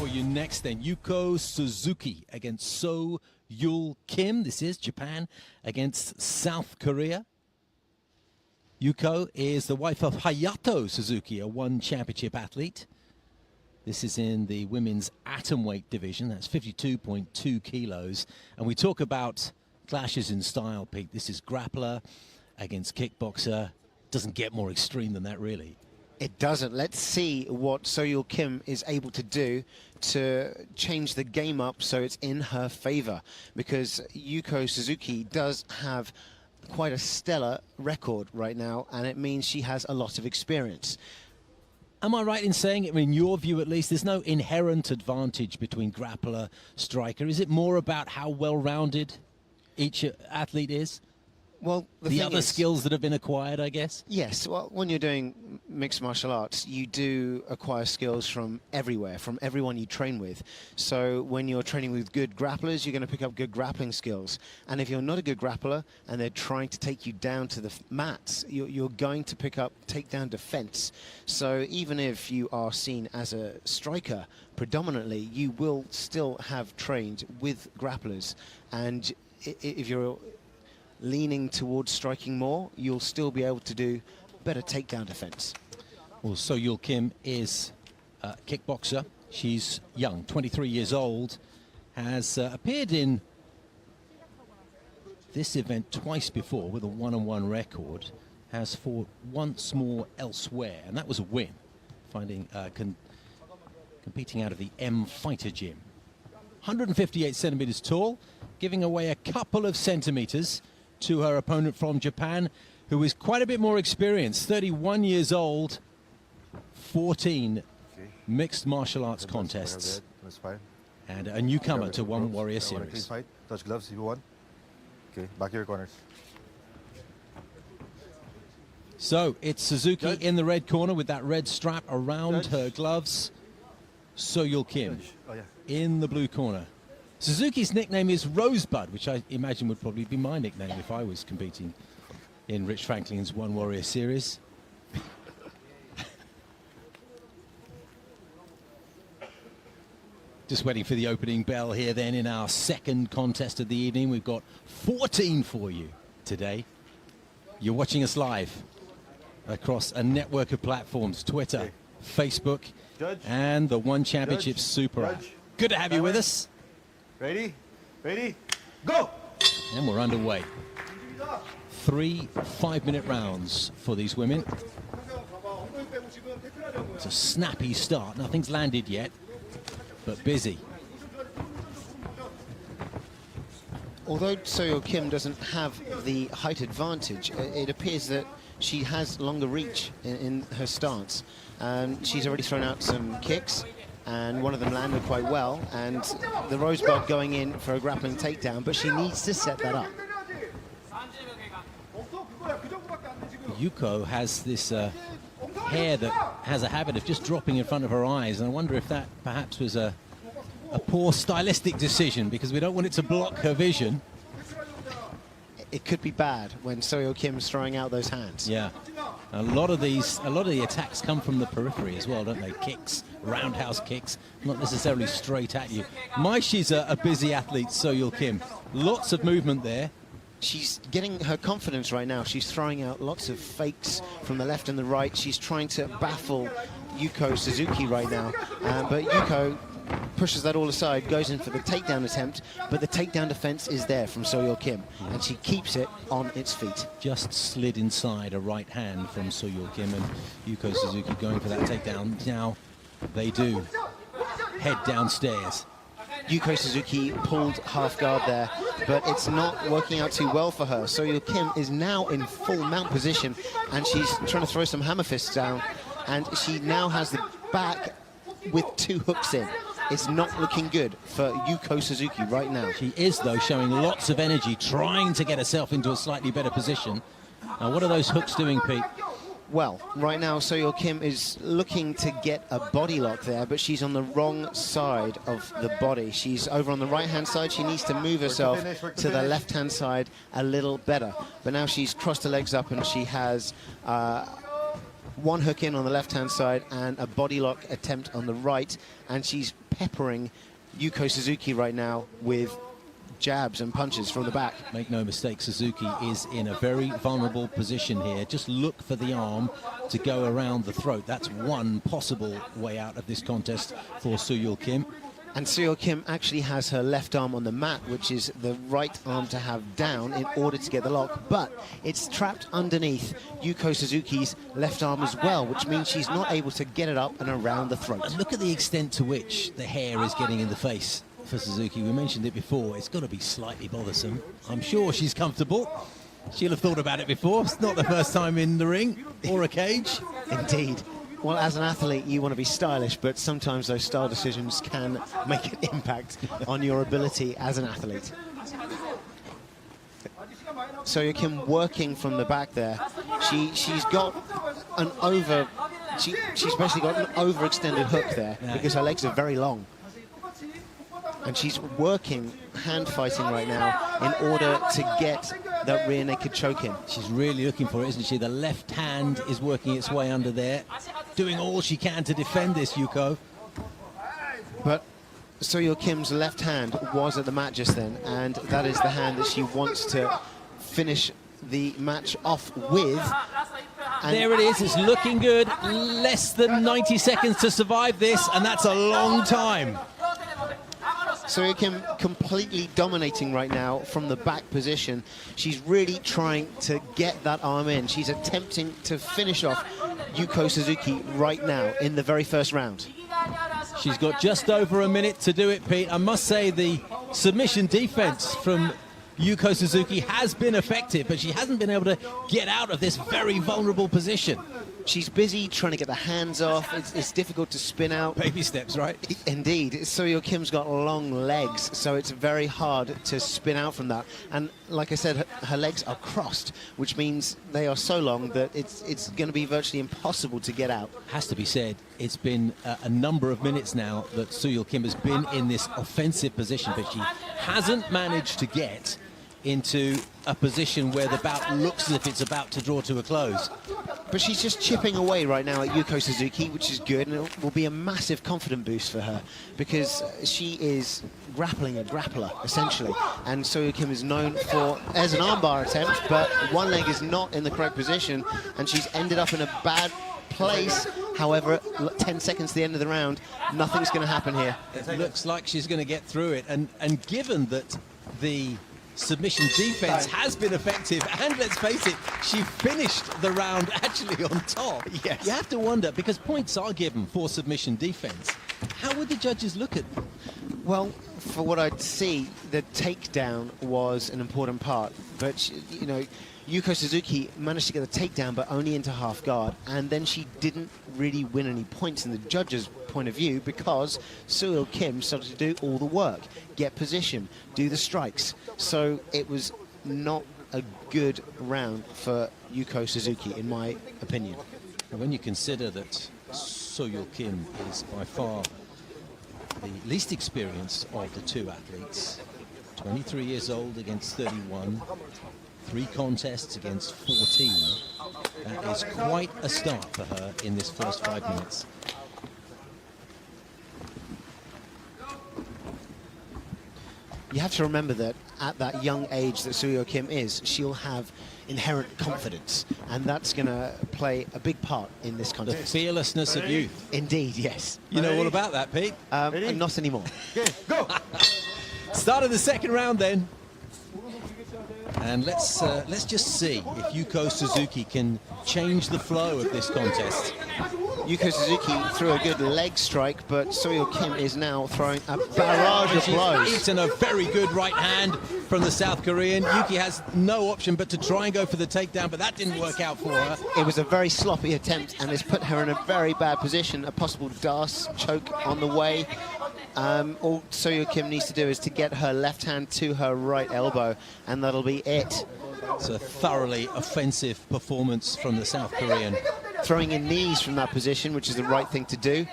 you next then. Yuko Suzuki against So-Yul Kim. This is Japan against South Korea. Yuko is the wife of Hayato Suzuki, a one championship athlete. This is in the women's atomweight division. That's 52.2 kilos. And we talk about clashes in style, Pete. This is grappler against kickboxer. Doesn't get more extreme than that, really. It doesn't. Let's see what So-Yul Kim is able to do to change the game up so it's in her favor, because Yuko Suzuki does have quite a stellar record right now, and it means she has a lot of experience. Am I right in saying, in your view at least, there's no inherent advantage between grappler, striker? Is it more about how well-rounded each athlete is? Well, the other skills that have been acquired, I guess? Yes. Well, when you're doing mixed martial arts, you do acquire skills from everywhere, from everyone you train with. So when you're training with good grapplers, you're going to pick up good grappling skills. And if you're not a good grappler and they're trying to take you down to the mats, you're going to pick up takedown defense. So even if you are seen as a striker predominantly, you will still have trained with grapplers. And if you're leaning towards striking more, you'll still be able to do better takedown defense. Well, So-Yul Kim is a kickboxer. She's young, 23 years old, has appeared in this event twice before with a 1-on-1 record, has fought once more elsewhere, and that was a win, competing out of the M Fighter Gym. 158 centimeters tall, giving away a couple of centimeters to her opponent from Japan, who is quite a bit more experienced, 31 years old, 14 mixed martial arts contests, and a newcomer to One Warrior Series. Touch gloves if you want. Okay, back to your corners. So it's Suzuki in the red corner with that red strap around her gloves. So-Yul Kim in the blue corner. Suzuki's nickname is Rosebud, which I imagine would probably be my nickname if I was competing in Rich Franklin's One Warrior Series. Just waiting for the opening bell here then in our second contest of the evening. We've got 14 for you today. You're watching us live across a network of platforms, Twitter, Facebook, and the One Championship Super app. Good to have you with us. Ready? Ready? Go! And we're underway. 3 5-minute rounds for these women. It's a snappy start. Nothing's landed yet, but busy. Although So-Yul Kim doesn't have the height advantage, it appears that she has longer reach in her stance. She's already thrown out some kicks, and one of them landed quite well, and the Rosebud going in for a grappling takedown, but she needs to set that up. Yuko has this hair that has a habit of just dropping in front of her eyes, and I wonder if that perhaps was a poor stylistic decision, because we don't want it to block her vision. It could be bad when So-Yul Kim's throwing out those hands. Yeah. A lot of the attacks come from the periphery as well, don't they? Kicks, roundhouse kicks, not necessarily straight at you. She's a busy athlete, So-Yul Kim. Lots of movement there. She's getting her confidence right now. She's throwing out lots of fakes from the left and the right. She's trying to baffle Yuko Suzuki right now. But Yuko pushes that all aside, goes in for the takedown attempt, but the takedown defense is there from So-Yul Kim, and she keeps it on its feet. Just slid inside a right hand from So-Yul Kim, and Yuko Suzuki going for that takedown. Now they do head downstairs. Yuko Suzuki pulled half guard there, but it's not working out too well for her. So-Yul Kim is now in full mount position, and she's trying to throw some hammer fists down, and she now has the back with 2 hooks in. It's not looking good for Yuko Suzuki right now. She is, though, showing lots of energy, trying to get herself into a slightly better position. Now, what are those hooks doing, Pete? Well, right now, So-Yul Kim is looking to get a body lock there, but she's on the wrong side of the body. She's over on the right-hand side. She needs to move herself to the left-hand side a little better. But now she's crossed her legs up, and she has one hook in on the left-hand side and a body lock attempt on the right, and she's peppering Yuko Suzuki right now with jabs and punches from the back. Make no mistake, Suzuki is in a very vulnerable position here. Just look for the arm to go around the throat. That's one possible way out of this contest for Soyul Kim. And Soyul Kim actually has her left arm on the mat, which is the right arm to have down in order to get the lock, but it's trapped underneath Yuko Suzuki's left arm as well, which means she's not able to get it up and around the throat. And look at the extent to which the hair is getting in the face for Suzuki. We mentioned it before, it's got to be slightly bothersome. I'm sure she's comfortable. She'll have thought about it before. It's not the first time in the ring or a cage. Indeed. Well, as an athlete, you want to be stylish, but sometimes those style decisions can make an impact on your ability as an athlete. Soyul Kim working from the back there. She's got an she's basically got an overextended hook there because her legs are very long. And she's working, hand fighting right now in order to get that rear naked choke in. She's really looking for it, isn't she? The left hand is working its way under there, doing all she can to defend this, Yuko. But Soyul Kim's left hand was at the mat just then, and that is the hand that she wants to finish the match off with. And there it is, it's looking good. Less than 90 seconds to survive this, and that's a long time. Soyul Kim completely dominating right now from the back position. She's really trying to get that arm in. She's attempting to finish off Yuko Suzuki right now in the very first round. She's got just over a minute to do it, Pete. I must say the submission defense from Yuko Suzuki has been effective, but she hasn't been able to get out of this very vulnerable position. She's busy trying to get the hands off. It's difficult to spin out. Baby steps, right? Indeed. Soyul Kim's got long legs, so it's very hard to spin out from that. And like I said, her legs are crossed, which means they are so long that it's going to be virtually impossible to get out. Has to be said, it's been a number of minutes now that Soyul Kim has been in this offensive position, but she hasn't managed to get into a position where the bout looks as if it's about to draw to a close. But she's just chipping away right now at Yuko Suzuki, which is good, and it will be a massive confidence boost for her because she is grappling a grappler, essentially. And Soyul Kim is known for, as an armbar attempt, but one leg is not in the correct position, and she's ended up in a bad place. However, 10 seconds to the end of the round, nothing's going to happen here. It looks like she's going to get through it, and given that the submission defense has been effective, and let's face it, she finished the round actually on top. Yes. You have to wonder, because points are given for submission defense, how would the judges look at them? Well, for what I'd see, the takedown was an important part, but you know, Yuko Suzuki managed to get the takedown, but only into half guard, and then she didn't really win any points in the judges' point of view because Soyul Kim started to do all the work, get position, do the strikes. So it was not a good round for Yuko Suzuki, in my opinion. When you consider that Soyul Kim is by far the least experienced of the two athletes, 23 years old against 31, 3 contests against 14. That is quite a start for her in this first 5 minutes. You have to remember that at that young age that Soyul Kim is, she'll have inherent confidence, and that's going to play a big part in this The contest. fearlessness of youth. Indeed, yes. You know all about that, Pete. Not anymore. Okay, go. Start of the second round then. And let's just see if Yuko Suzuki can change the flow of this contest. Yuko Suzuki threw a good leg strike, but Soyul Kim is now throwing a barrage of She's blows. eaten a very good right hand from the South Korean. Yuki has no option but to try and go for the takedown, but that didn't work out for her. It was a very sloppy attempt and has put her in a very bad position, a possible Darce choke on the way. All Soyul Kim needs to do is to get her left hand to her right elbow, and that'll be it. It's a thoroughly offensive performance from the South Korean. Throwing in knees from that position, which is the right thing to do.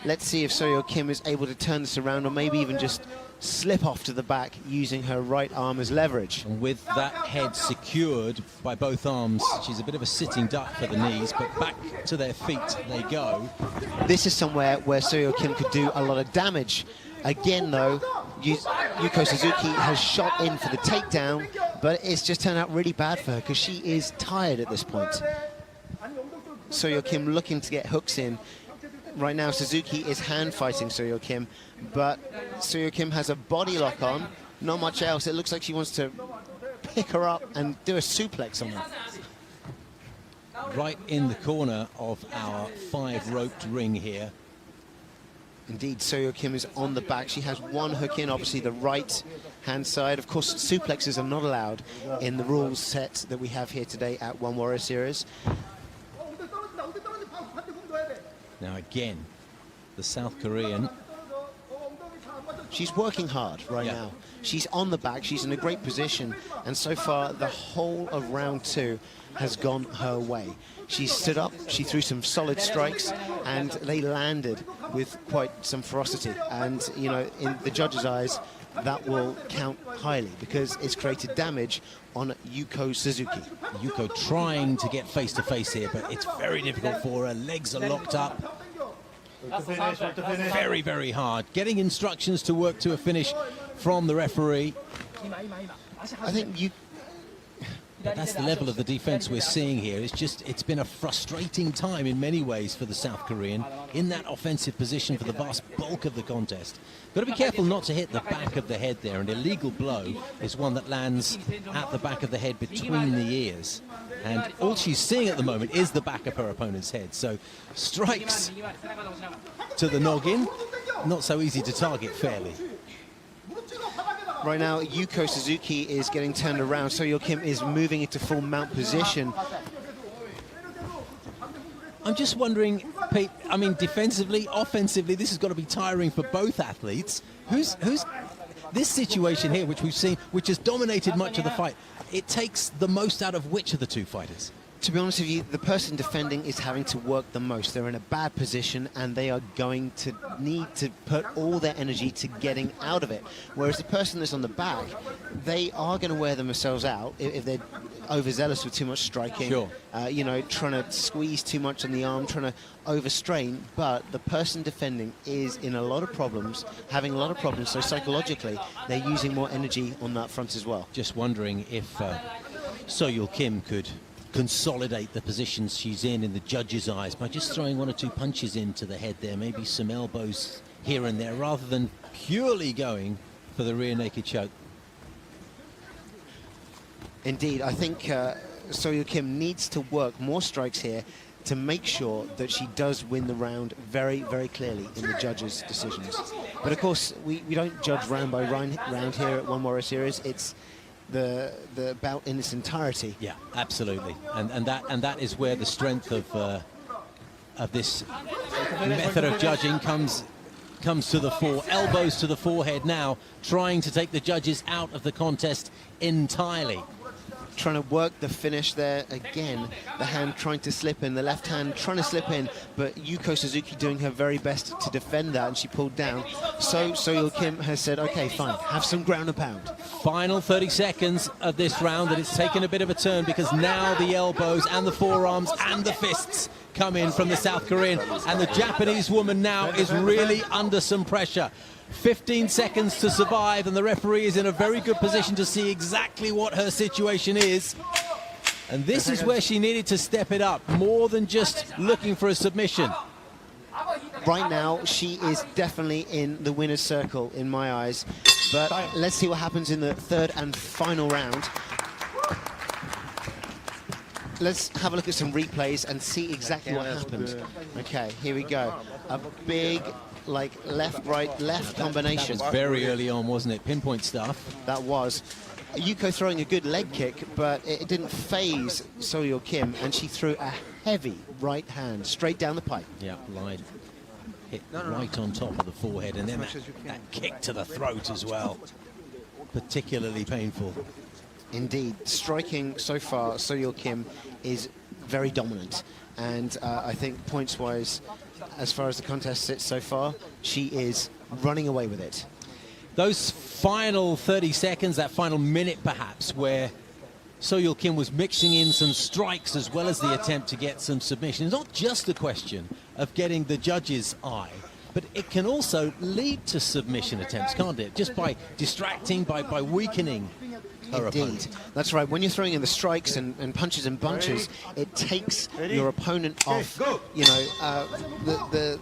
Let's see if Soyeol Kim is able to turn this around or maybe even just slip off to the back using her right arm as leverage. And with that head secured by both arms, she's a bit of a sitting duck for the knees, but back to their feet they go. This is somewhere where Soyeol Kim could do a lot of damage. Again, though, Yuko Suzuki has shot in for the takedown, but it's just turned out really bad for her because she is tired at this point. Soyeol Kim looking to get hooks in. Right now, Suzuki is hand-fighting Soyeol Kim, but Soyeol Kim has a body lock on, not much else. It looks like she wants to pick her up and do a suplex on her. Right in the corner of our 5-roped ring here. Indeed, Soyeol Kim is on the back. She has one hook in, obviously the right hand side. Of course, suplexes are not allowed in the rules set that we have here today at One Warrior Series. Now again, the South Korean. She's working hard right now. She's on the back, she's in a great position, and so far the whole of round 2 has gone her way. She stood up, she threw some solid strikes, and they landed with quite some ferocity. And, you know, in the judges' eyes, that will count highly because it's created damage on Yuko Suzuki. Yuko trying to get face-to-face here, but it's very difficult for her. Legs are locked up. Very, very hard. Getting instructions to work to a finish from the referee. I think That's the level of the defense we're seeing here. It's been a frustrating time in many ways for the South Korean in that offensive position for the vast bulk of the contest. Got to be careful not to hit the back of the head there. An illegal blow is one that lands at the back of the head between the ears. And all she's seeing at the moment is the back of her opponent's head. So strikes to the noggin, not so easy to target fairly. Right now, Yuko Suzuki is getting turned around. Soyeol Kim is moving into full mount position. I'm just wondering, Pete, I mean, defensively, offensively, this has got to be tiring for both athletes. Who's this situation here, which we've seen, which has dominated much of the fight, it takes the most out of which of the two fighters? To be honest with you, the person defending is having to work the most. They're in a bad position and they are going to need to put all their energy to getting out of it. Whereas the person that's on the back, they are going to wear themselves out if they're overzealous with too much striking. Sure. You know, trying to squeeze too much on the arm, trying to overstrain. But the person defending is in a lot of problems, having a lot of problems. So psychologically, they're using more energy on that front as well. Just wondering if Soyeol Kim could consolidate the positions she's in the judges' eyes by just throwing 1 or 2 punches into the head there, maybe some elbows here and there, rather than purely going for the rear naked choke. Indeed, I think Soyeol Kim needs to work more strikes here to make sure that she does win the round very, very clearly in the judges' decisions. But of course, we don't judge round by round here at One Warrior Series. It's the bout in its entirety. Yeah, absolutely, and that is where the strength of this method of judging comes to the fore. Elbows to the forehead now, trying to take the judges out of the contest entirely. Trying to work the finish there again. The hand trying to slip in, the left hand trying to slip in, but Yuko Suzuki doing her very best to defend that, and she pulled down. So Soyeol Kim has said, okay, fine, have some ground and pound. Final 30 seconds of this round, and it's taken a bit of a turn because now the elbows and the forearms and the fists come in from the South Korean, and the Japanese woman now is really under some pressure. 15 seconds to survive, and the referee is in a very good position to see exactly what her situation is. And this is where she needed to step it up, more than just looking for a submission. Right now, she is definitely in the winner's circle in my eyes. But let's see what happens in the third and final round. Let's have a look at some replays and see exactly what happened. Okay, here we go. A big, like, left-right-left combination. That was very early on, wasn't it? Pinpoint stuff. That was. Yuko throwing a good leg kick, but it didn't phase Soyeol Kim, and she threw a heavy right hand straight down the pipe. Yeah, line hit right on top of the forehead, and then that kick to the throat as well. Particularly painful. Indeed, striking so far, Soyeol Kim is very dominant, and I think points-wise, as far as the contest sits so far, she is running away with it. Those final 30 seconds, that final minute perhaps, where Soyul Kim was mixing in some strikes as well as the attempt to get some submission. It's not just a question of getting the judge's eye, but it can also lead to submission attempts, can't it? Just by distracting, by weakening her opponent. That's right. When you're throwing in the strikes and punches and bunches, it takes your opponent off, you know,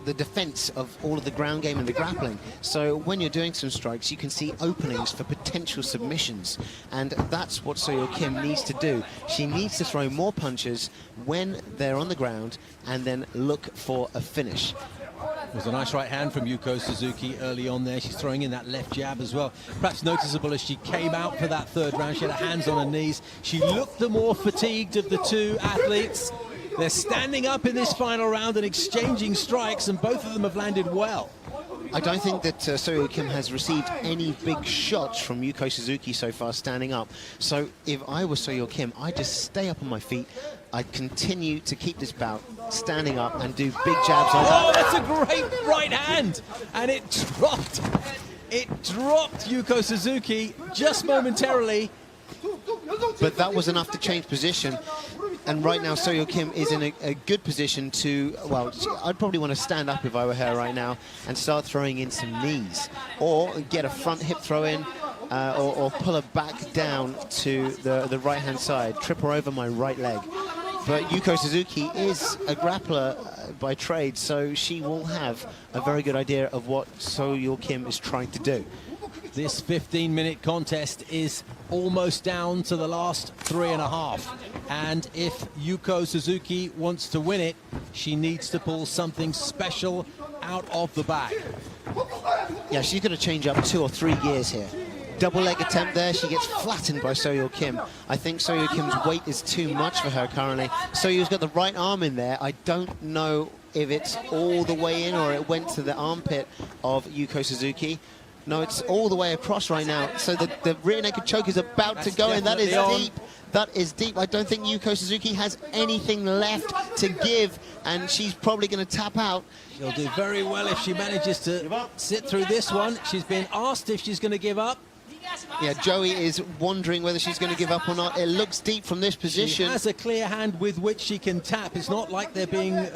the defense of all of the ground game and the grappling. So when you're doing some strikes, you can see openings for potential submissions. And that's what Soyul Kim needs to do. She needs to throw more punches when they're on the ground and then look for a finish. It was a nice right hand from Yuko Suzuki early on there. She's throwing in that left jab as well. Perhaps noticeable as she came out for that third round. She had her hands on her knees. She looked the more fatigued of the two athletes. They're standing up in this final round and exchanging strikes, and both of them have landed well. I don't think that Soyul Kim has received any big shots from Yuko Suzuki so far standing up. So if I was Soyul Kim, I'd just stay up on my feet. I'd continue to keep this bout standing up and do big jabs on Oh, that's a great right hand. And it dropped Yuko Suzuki just momentarily. But that was enough to change position. And right now, Soyul Kim is in a good position to, well, I'd probably want to stand up if I were her right now and start throwing in some knees. Or get a front hip throw in, or pull her back down to the right-hand side, trip her over my right leg. But Yuko Suzuki is a grappler by trade, so she will have a very good idea of what Soyul Kim is trying to do. This 15-minute contest is almost down to the last 3.5. And if Yuko Suzuki wants to win it, she needs to pull something special out of the bag. Yeah, she's going to change up 2 or 3 gears here. Double leg attempt there, she gets flattened by Soyul Kim. I think Soyul Kim's weight is too much for her currently. Soyul's got the right arm in there. I don't know if it's all the way in or it went to the armpit of Yuko Suzuki. No, it's all the way across right now. So the rear naked choke is about to go in. That is deep. That is deep. I don't think Yuko Suzuki has anything left to give, and she's probably going to tap out. She'll do very well if she manages to sit through this one. She's been asked if she's going to give up. Yeah, Joey is wondering whether she's going to give up or not. It looks deep from this position. She has a clear hand with which she can tap. It's not like they're being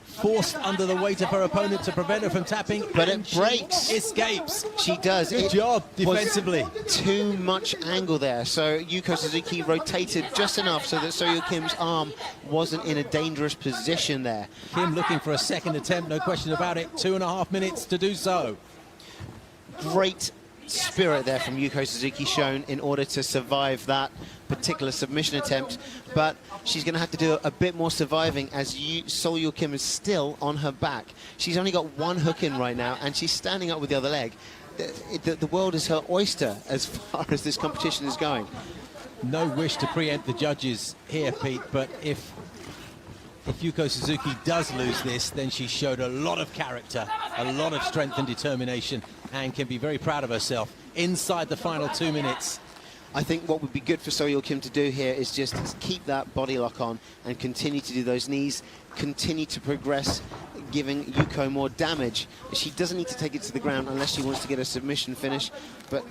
forced under the weight of her opponent to prevent her from tapping. But it breaks. Escapes. She does. Good job defensively. Too much angle there. So Yuko Suzuki rotated just enough so that Soyul Kim's arm wasn't in a dangerous position there. Kim looking for a second attempt, no question about it. 2.5 minutes to do so. Great spirit there from Yuko Suzuki shown in order to survive that particular submission attempt, but she's going to have to do a bit more surviving as Soyul Kim is still on her back. She's only got one hook in right now and she's standing up with the other leg. The world is her oyster as far as this competition is going. No wish to preempt the judges here, Pete, but if Yuko Suzuki does lose this, then she showed a lot of character, a lot of strength and determination, and can be very proud of herself inside the final 2 minutes. I think what would be good for Soyul Kim to do here is just keep that body lock on and continue to do those knees, continue to progress, giving Yuko more damage. She doesn't need to take it to the ground unless she wants to get a submission finish, but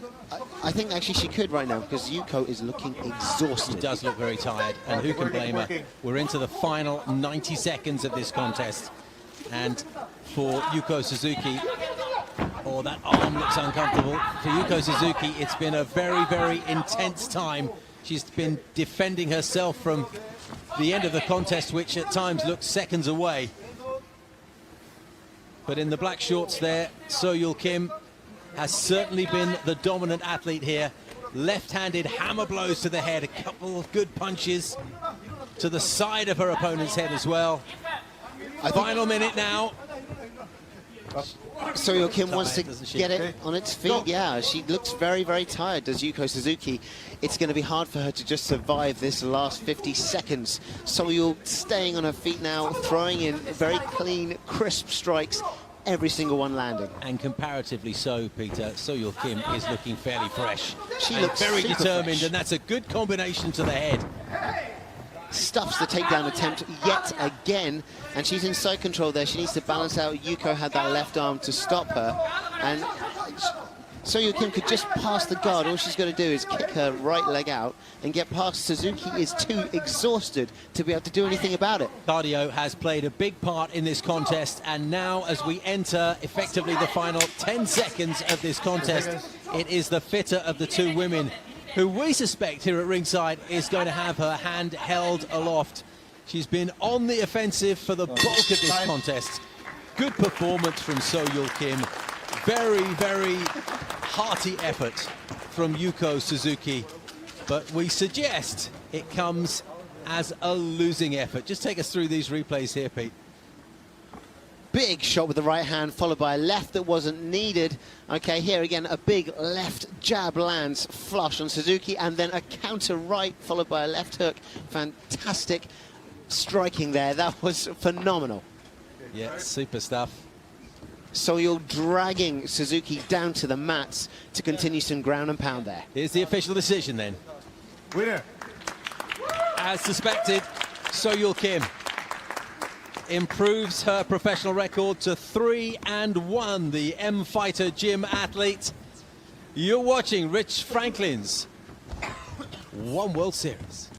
I think actually she could right now because Yuko is looking exhausted. She does look very tired, and who can blame her? We're into the final 90 seconds of this contest, and for Yuko Suzuki, oh, that arm looks uncomfortable. For Yuko Suzuki, it's been a very, very intense time. She's been defending herself from the end of the contest, which at times looked seconds away. But in the black shorts there, Soyul Kim has certainly been the dominant athlete here. Left-handed hammer blows to the head, a couple of good punches to the side of her opponent's head as well. Final minute now. Soyul Kim wants to get it on its feet. Yeah, she looks very, very tired, does Yuko Suzuki. It's going to be hard for her to just survive this last 50 seconds. Soyul staying on her feet now, throwing in very clean, crisp strikes, every single one landing. And comparatively so, Peter, Soyul Kim is looking fairly fresh. She looks very determined, fresh. and that's a good combination to the head. stuffs the takedown attempt yet again, and she's in side control there. She needs to balance out. Yuko had that left arm to stop her, and Soyul Kim could just pass the guard. All she's got to do is kick her right leg out and get past. Suzuki is too exhausted to be able to do anything about it. Cardio has played a big part in this contest, and now as we enter effectively the final 10 seconds of this contest, it is the fitter of the two women who we suspect here at ringside is going to have her hand held aloft. She's been on the offensive for the bulk of this contest. Good performance from Soyul Kim. Very, very hearty effort from Yuko Suzuki, but we suggest it comes as a losing effort. Just take us through these replays here, Pete. Big shot with the right hand, followed by a left that wasn't needed. Okay, here again, a big left jab lands flush on Suzuki, and then a counter right, followed by a left hook. Fantastic striking there. That was phenomenal. Yeah, super stuff. So you're dragging Suzuki down to the mats to continue some ground and pound there. Here's the official decision then. Winner. As suspected, Soyul Kim improves her professional record to 3-1. The M Fighter gym athlete. You're watching Rich Franklin's One World Series.